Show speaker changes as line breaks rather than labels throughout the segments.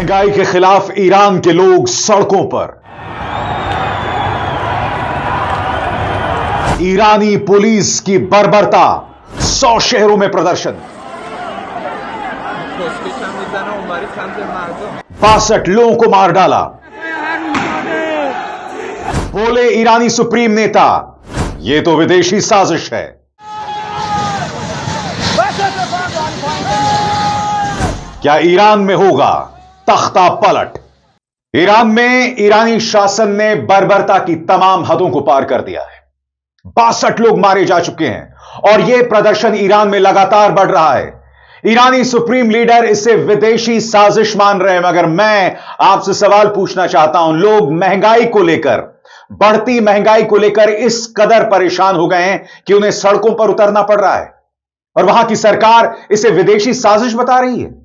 महंगाई के खिलाफ ईरान के लोग सड़कों पर। ईरानी पुलिस की बर्बरता, 100 शहरों में प्रदर्शन। 62 लोगों को मार डाला। बोले ईरानी सुप्रीम नेता, यह तो विदेशी साजिश है। क्या ईरान में होगा तख्ता पलट? ईरान में ईरानी शासन ने बर्बरता की तमाम हदों को पार कर दिया है। 62 लोग मारे जा चुके हैं और यह प्रदर्शन ईरान में लगातार बढ़ रहा है। ईरानी सुप्रीम लीडर इसे विदेशी साजिश मान रहे हैं, मगर मैं आपसे सवाल पूछना चाहता हूं, लोग महंगाई को लेकर, बढ़ती महंगाई को लेकर इस कदर परेशान हो गए हैं कि उन्हें सड़कों पर उतरना पड़ रहा है और वहां की सरकार इसे विदेशी साजिश बता रही है।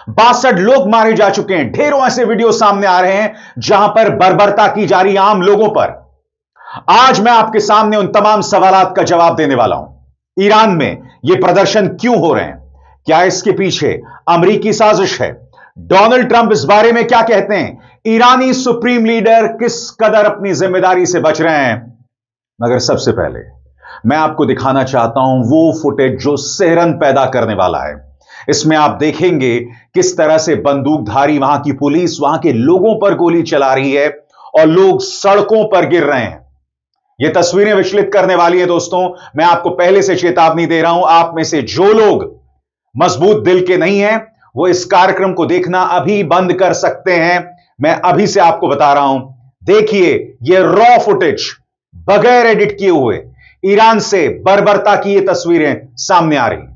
62 लोग मारे जा चुके हैं। ढेरों ऐसे वीडियो सामने आ रहे हैं जहां पर बर्बरता की जा रही है आम लोगों पर। आज मैं आपके सामने उन तमाम सवालात का जवाब देने वाला हूं। ईरान में यह प्रदर्शन क्यों हो रहे हैं? क्या इसके पीछे अमेरिकी साजिश है? डोनाल्ड ट्रंप इस बारे में क्या कहते हैं? ईरानी सुप्रीम लीडर किस कदर अपनी जिम्मेदारी से बच रहे हैं? मगर सबसे पहले मैं आपको दिखाना चाहता हूं वो फुटेज जो सिहरन पैदा करने वाला है। इसमें आप देखेंगे किस तरह से बंदूकधारी वहां की पुलिस वहां के लोगों पर गोली चला रही है और लोग सड़कों पर गिर रहे हैं। यह तस्वीरें विचलित करने वाली हैं दोस्तों। मैं आपको पहले से चेतावनी दे रहा हूं, आप में से जो लोग मजबूत दिल के नहीं हैं वो इस कार्यक्रम को देखना अभी बंद कर सकते हैं। मैं अभी से आपको बता रहा हूं, देखिए यह रॉ फुटेज, बगैर एडिट किए हुए ईरान से बर्बरता की ये तस्वीरें सामने आ रही हैं।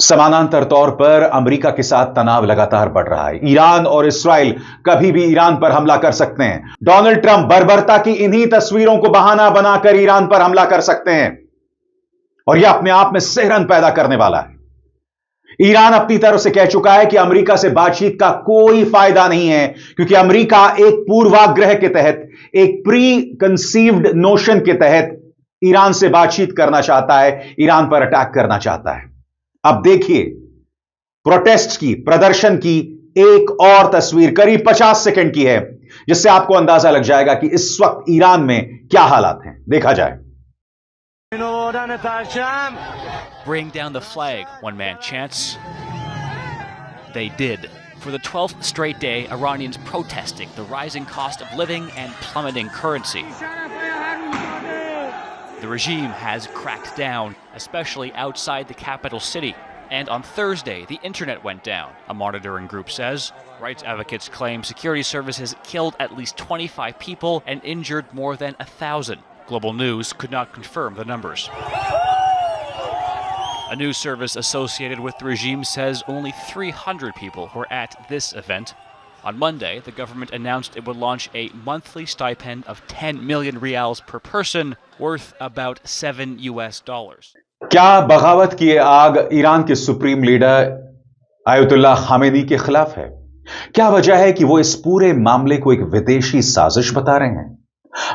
समानांतर तौर पर अमेरिका के साथ तनाव लगातार बढ़ रहा है। ईरान और इस्राइल कभी भी ईरान पर हमला कर सकते हैं। डोनाल्ड ट्रंप बर्बरता की इन्हीं तस्वीरों को बहाना बनाकर ईरान पर हमला कर सकते हैं और यह अपने आप में सिहरन पैदा करने वाला है। ईरान अपनी तरफ से कह चुका है कि अमेरिका से बातचीत का कोई फायदा नहीं है, क्योंकि अमेरिका एक पूर्वाग्रह के तहत, एक प्री कंसीव्ड नोशन के तहत ईरान से बातचीत करना चाहता है, ईरान पर अटैक करना चाहता है। अब देखिए प्रोटेस्ट की, प्रदर्शन की एक और तस्वीर करीब 50 सेकंड की है, जिससे आपको अंदाजा लग जाएगा कि इस वक्त ईरान में क्या हालात हैं। देखा जाए।
Bring down the flag, one man chants. They did. For the 12th straight day, Iranians protesting the rising cost of living and plummeting currency. The regime has cracked down, especially outside the capital city. And on Thursday, the internet went down, a monitoring group says. Rights advocates claim security services killed at least 25 people and injured more than 1,000. Global News could not confirm the numbers. A news service associated with the regime says only 300 people were at this event. On Monday, the government announced it would launch a monthly stipend of 10 million rials per person, worth about $7.
क्या बगावत की आग Iran के supreme leader Ayatollah Khamenei के खिलाफ है? क्या वजह है कि वो इस पूरे मामले को एक विदेशी साजिश बता रहे हैं?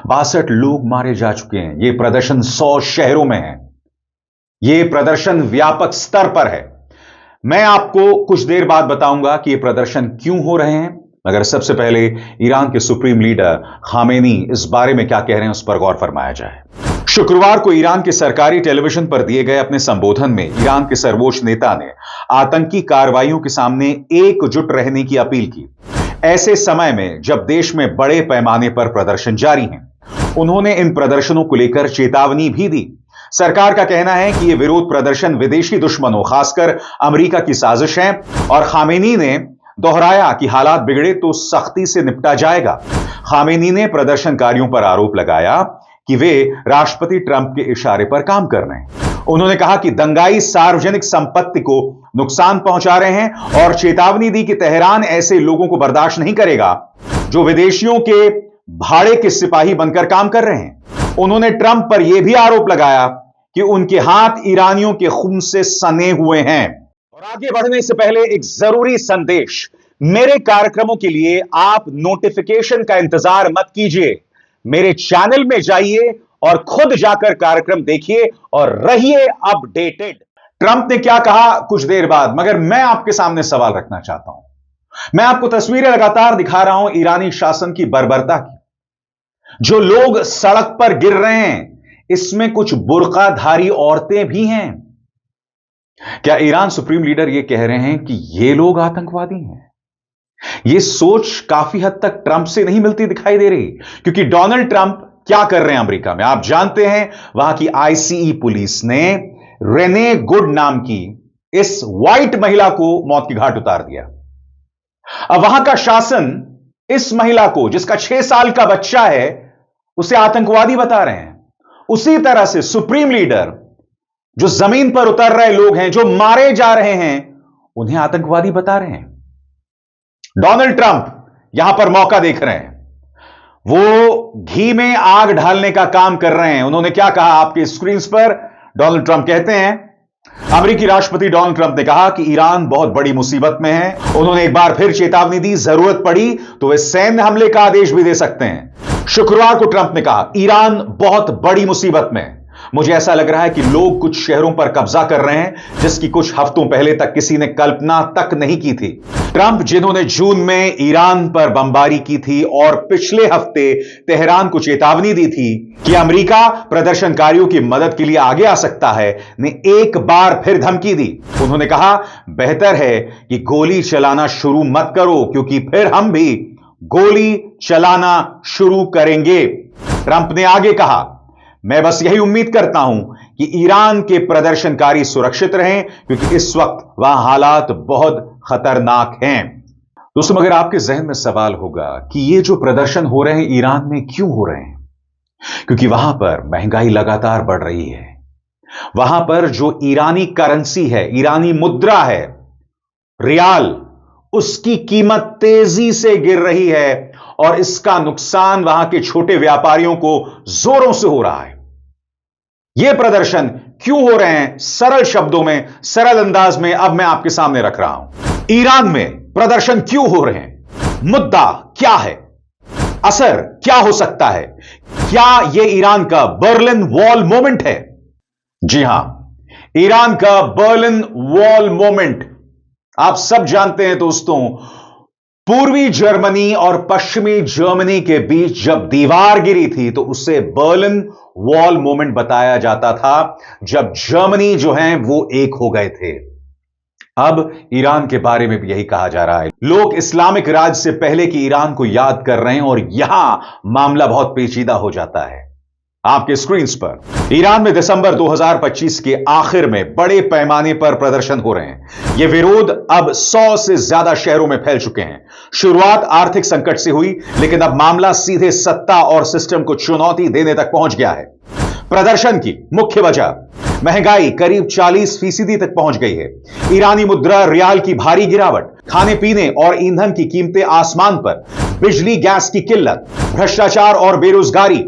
62 लोग मारे जा चुके हैं। यह प्रदर्शन 100 शहरों में है। यह प्रदर्शन व्यापक स्तर पर है। मैं आपको कुछ देर बाद बताऊंगा कि यह प्रदर्शन क्यों हो रहे हैं, मगर सबसे पहले ईरान के सुप्रीम लीडर खामेनी इस बारे में क्या कह रहे हैं उस पर गौर फरमाया जाए। शुक्रवार को ईरान के सरकारी टेलीविजन पर दिए गए अपने संबोधन में ईरान के सर्वोच्च नेता ने आतंकी कार्रवाइयों के सामने एकजुट रहने की अपील की। ऐसे समय में जब देश में बड़े पैमाने पर प्रदर्शन जारी हैं, उन्होंने इन प्रदर्शनों को लेकर चेतावनी भी दी। सरकार का कहना है कि यह विरोध प्रदर्शन विदेशी दुश्मनों, खासकर अमेरिका की साजिश है और खामेनी ने दोहराया कि हालात बिगड़े तो सख्ती से निपटा जाएगा। खामेनी ने प्रदर्शनकारियों पर आरोप लगाया कि वे राष्ट्रपति ट्रंप के इशारे पर काम कर रहे हैं। उन्होंने कहा कि दंगाई सार्वजनिक संपत्ति को नुकसान पहुंचा रहे हैं और चेतावनी दी कि तेहरान ऐसे लोगों को बर्दाश्त नहीं करेगा जो विदेशियों के भाड़े के सिपाही बनकर काम कर रहे हैं। उन्होंने ट्रंप पर यह भी आरोप लगाया कि उनके हाथ ईरानियों के खून से सने हुए हैं। और आगे बढ़ने से पहले एक जरूरी संदेश, मेरे कार्यक्रमों के लिए आप नोटिफिकेशन का इंतजार मत कीजिए। मेरे चैनल में जाइए और खुद जाकर कार्यक्रम देखिए और रहिए अपडेटेड। ट्रंप ने क्या कहा कुछ देर बाद, मगर मैं आपके सामने सवाल रखना चाहता हूं। मैं आपको तस्वीरें लगातार दिखा रहा हूं ईरानी शासन की बर्बरता की। जो लोग सड़क पर गिर रहे हैं, इसमें कुछ बुर्काधारी औरतें भी हैं। क्या ईरान सुप्रीम लीडर यह कह रहे हैं कि ये लोग आतंकवादी हैं? यह सोच काफी हद तक ट्रंप से नहीं मिलती दिखाई दे रही, क्योंकि डोनाल्ड ट्रंप क्या कर रहे हैं अमेरिका में आप जानते हैं। वहां की आईसीई पुलिस ने रेने गुड नाम की इस व्हाइट महिला को मौत की घाट उतार दिया। अब वहां का शासन इस महिला को, जिसका 6 साल का बच्चा है, उसे आतंकवादी बता रहे हैं। उसी तरह से सुप्रीम लीडर, जो जमीन पर उतर रहे लोग हैं, जो मारे जा रहे हैं, उन्हें आतंकवादी बता रहे हैं। डोनाल्ड ट्रंप यहां पर मौका देख रहे हैं। वो घी में आग डालने का काम कर रहे हैं। उन्होंने क्या कहा आपके स्क्रीन पर? डोनाल्ड ट्रंप कहते हैं, अमेरिकी राष्ट्रपति डोनाल्ड ट्रंप ने कहा कि ईरान बहुत बड़ी मुसीबत में है। उन्होंने एक बार फिर चेतावनी दी, जरूरत पड़ी तो वे सैन्य हमले का आदेश भी दे सकते हैं। शुक्रवार को ट्रंप ने कहा, ईरान बहुत बड़ी मुसीबत में है। मुझे ऐसा लग रहा है कि लोग कुछ शहरों पर कब्जा कर रहे हैं, जिसकी कुछ हफ्तों पहले तक किसी ने कल्पना तक नहीं की थी। ट्रंप, जिन्होंने जून में ईरान पर बमबारी की थी और पिछले हफ्ते तेहरान को चेतावनी दी थी कि अमेरिका प्रदर्शनकारियों की मदद के लिए आगे आ सकता है, ने एक बार फिर धमकी दी। उन्होंने कहा, बेहतर है कि गोली चलाना शुरू मत करो, क्योंकि फिर हम भी गोली चलाना शुरू करेंगे। ट्रंप ने आगे कहा, मैं बस यही उम्मीद करता हूं कि ईरान के प्रदर्शनकारी सुरक्षित रहें, क्योंकि इस वक्त वहां हालात बहुत खतरनाक हैं। दोस्तों, मगर आपके जहन में सवाल होगा कि ये जो प्रदर्शन हो रहे हैं ईरान में, क्यों हो रहे हैं? क्योंकि वहां पर महंगाई लगातार बढ़ रही है। वहां पर जो ईरानी करेंसी है, ईरानी मुद्रा है, रियाल, उसकी कीमत तेजी से गिर रही है और इसका नुकसान वहां के छोटे व्यापारियों को जोरों से हो रहा है। यह प्रदर्शन क्यों हो रहे हैं? सरल शब्दों में, सरल अंदाज में अब मैं आपके सामने रख रहा हूं। ईरान में प्रदर्शन क्यों हो रहे हैं? मुद्दा क्या है? असर क्या हो सकता है? क्या यह ईरान का बर्लिन वॉल मोमेंट है? जी हां, ईरान का बर्लिन वॉल मोमेंट। आप सब जानते हैं दोस्तों, पूर्वी जर्मनी और पश्चिमी जर्मनी के बीच जब दीवार गिरी थी तो उसे बर्लिन वॉल मोमेंट बताया जाता था, जब जर्मनी जो है वो एक हो गए थे। अब ईरान के बारे में भी यही कहा जा रहा है। लोग इस्लामिक राज से पहले की ईरान को याद कर रहे हैं और यहां मामला बहुत पेचीदा हो जाता है। आपके स्क्रीन पर ईरान में दिसंबर 2025 के आखिर में बड़े पैमाने पर प्रदर्शन हो रहे हैं। यह विरोध अब 100 से ज्यादा शहरों में फैल चुके हैं। शुरुआत आर्थिक संकट से हुई, लेकिन अब मामला सीधे सत्ता और सिस्टम को चुनौती देने तक पहुंच गया है। प्रदर्शन की मुख्य वजह महंगाई करीब 40% तक पहुंच गई है। ईरानी मुद्रा रियाल की भारी गिरावट, खाने पीने और ईंधन की कीमतें आसमान पर, बिजली गैस की किल्लत, भ्रष्टाचार और बेरोजगारी।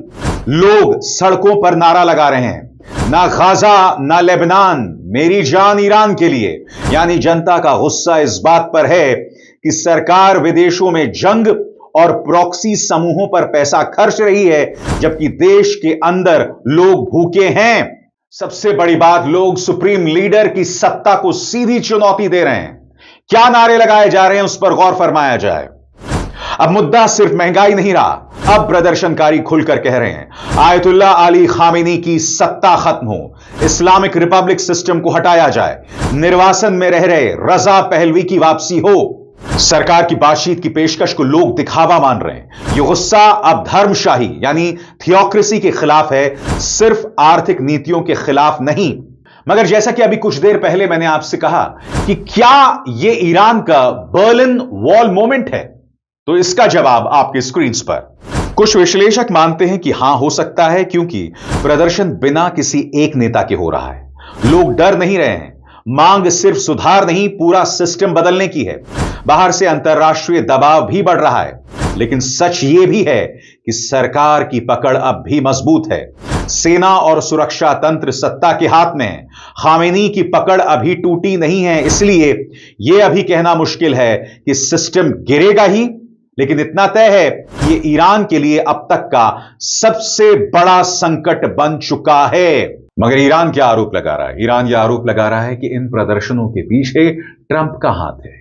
लोग सड़कों पर नारा लगा रहे हैं, ना गाजा ना लेबनान, मेरी जान ईरान के लिए। यानी जनता का गुस्सा इस बात पर है कि सरकार विदेशों में जंग और प्रॉक्सी समूहों पर पैसा खर्च रही है, जबकि देश के अंदर लोग भूखे हैं। सबसे बड़ी बात, लोग सुप्रीम लीडर की सत्ता को सीधी चुनौती दे रहे हैं। क्या नारे लगाए जा रहे हैं उस पर गौर फरमाया जाए। अब मुद्दा सिर्फ महंगाई नहीं रहा, अब प्रदर्शनकारी खुलकर कह रहे हैं आयतुल्लाह अली खामेनी की सत्ता खत्म हो, इस्लामिक रिपब्लिक सिस्टम को हटाया जाए, निर्वासन में रह रहे रजा पहलवी की वापसी हो। सरकार की बातचीत की पेशकश को लोग दिखावा मान रहे हैं। यह गुस्सा अब धर्मशाही यानी थियोक्रेसी के खिलाफ है, सिर्फ आर्थिक नीतियों के खिलाफ नहीं। मगर जैसा कि अभी कुछ देर पहले मैंने आपसे कहा कि क्या यह ईरान का बर्लिन वॉल मोमेंट है, तो इसका जवाब आपके स्क्रीन पर। कुछ विश्लेषक मानते हैं कि हां, हो सकता है, क्योंकि प्रदर्शन बिना किसी एक नेता के हो रहा है। लोग डर नहीं रहे हैं, मांग सिर्फ सुधार नहीं, पूरा सिस्टम बदलने की है। बाहर से अंतर्राष्ट्रीय दबाव भी बढ़ रहा है, लेकिन सच यह भी है कि सरकार की पकड़ अब भी मजबूत है। सेना और सुरक्षा तंत्र सत्ता के हाथ में है। खामेनी की पकड़ अभी टूटी नहीं है, इसलिए यह अभी कहना मुश्किल है कि सिस्टम गिरेगा ही, लेकिन इतना तय है कि यह ईरान के लिए अब तक का सबसे बड़ा संकट बन चुका है। मगर ईरान क्या आरोप लगा रहा है? ईरान यह आरोप लगा रहा है कि इन प्रदर्शनों के पीछे ट्रंप का हाथ है।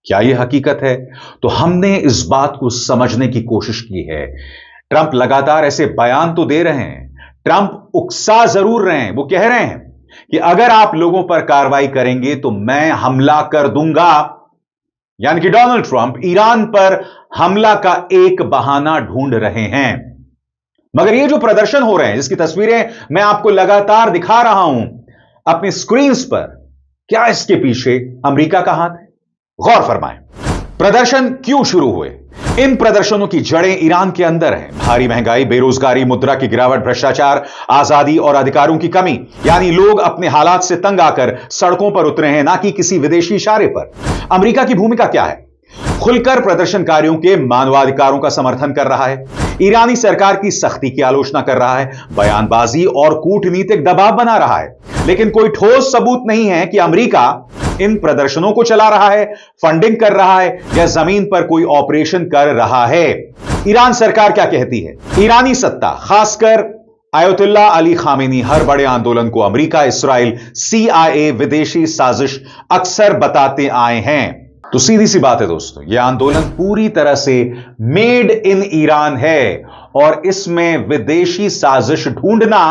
क्या यह हकीकत है? तो हमने इस बात को समझने की कोशिश की है। ट्रंप लगातार ऐसे बयान तो दे रहे हैं, ट्रंप उकसा जरूर रहे हैं। वो कह रहे हैं कि अगर आप लोगों पर कार्रवाई करेंगे तो मैं हमला कर दूंगा। यानी कि डोनाल्ड ट्रंप ईरान पर हमला का एक बहाना ढूंढ रहे हैं। मगर ये जो प्रदर्शन हो रहे हैं, जिसकी तस्वीरें मैं आपको लगातार दिखा रहा हूं अपनी स्क्रीन पर, क्या इसके पीछे अमेरिका का हाथ है? गौर फरमाएं, प्रदर्शन क्यों शुरू हुए? इन प्रदर्शनों की जड़ें ईरान के अंदर हैं। भारी महंगाई, बेरोजगारी, मुद्रा की गिरावट, भ्रष्टाचार, आजादी और अधिकारों की कमी। यानी लोग अपने हालात से तंग आकर सड़कों पर उतरे हैं, ना कि किसी विदेशी इशारे पर। अमेरिका की भूमिका क्या है? खुलकर प्रदर्शनकारियों के मानवाधिकारों का समर्थन कर रहा है, ईरानी सरकार की सख्ती की आलोचना कर रहा है, बयानबाजी और कूटनीतिक दबाव बना रहा है। लेकिन कोई ठोस सबूत नहीं है कि अमेरिका इन प्रदर्शनों को चला रहा है, फंडिंग कर रहा है या जमीन पर कोई ऑपरेशन कर रहा है। ईरान सरकार क्या कहती है? ईरानी सत्ता, खासकर आयतुल्लाह अली खामेनी हर बड़े आंदोलन को अमेरिका, इस्राइल, CIA विदेशी साजिश अक्सर बताते आए हैं। तो सीधी सी बात है दोस्तों, यह आंदोलन पूरी तरह से मेड इन ईरान है और इसमें विदेशी साजिश ढूंढना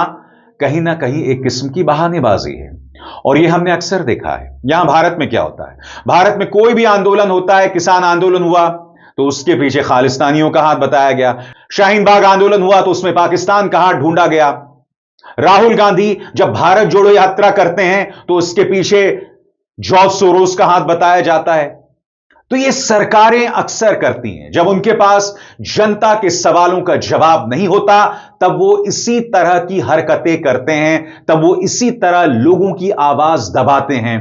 कहीं ना कहीं एक किस्म की बहानेबाजी है। और यह हमने अक्सर देखा है। यहां भारत में क्या होता है? भारत में कोई भी आंदोलन होता है, किसान आंदोलन हुआ तो उसके पीछे खालिस्तानियों का हाथ बताया गया। शाहीन बाग आंदोलन हुआ तो उसमें पाकिस्तान का हाथ ढूंढा गया। राहुल गांधी जब भारत जोड़ो यात्रा करते हैं तो उसके पीछे जॉर्ज सोरोस का हाथ बताया जाता है। तो ये सरकारें अक्सर करती हैं। जब उनके पास जनता के सवालों का जवाब नहीं होता, तब वो इसी तरह की हरकतें करते हैं, तब वो इसी तरह लोगों की आवाज दबाते हैं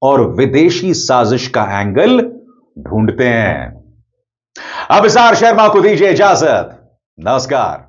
और विदेशी साजिश का एंगल ढूंढते हैं। अब इज़हार शर्मा को दीजिए इजाजत। नमस्कार।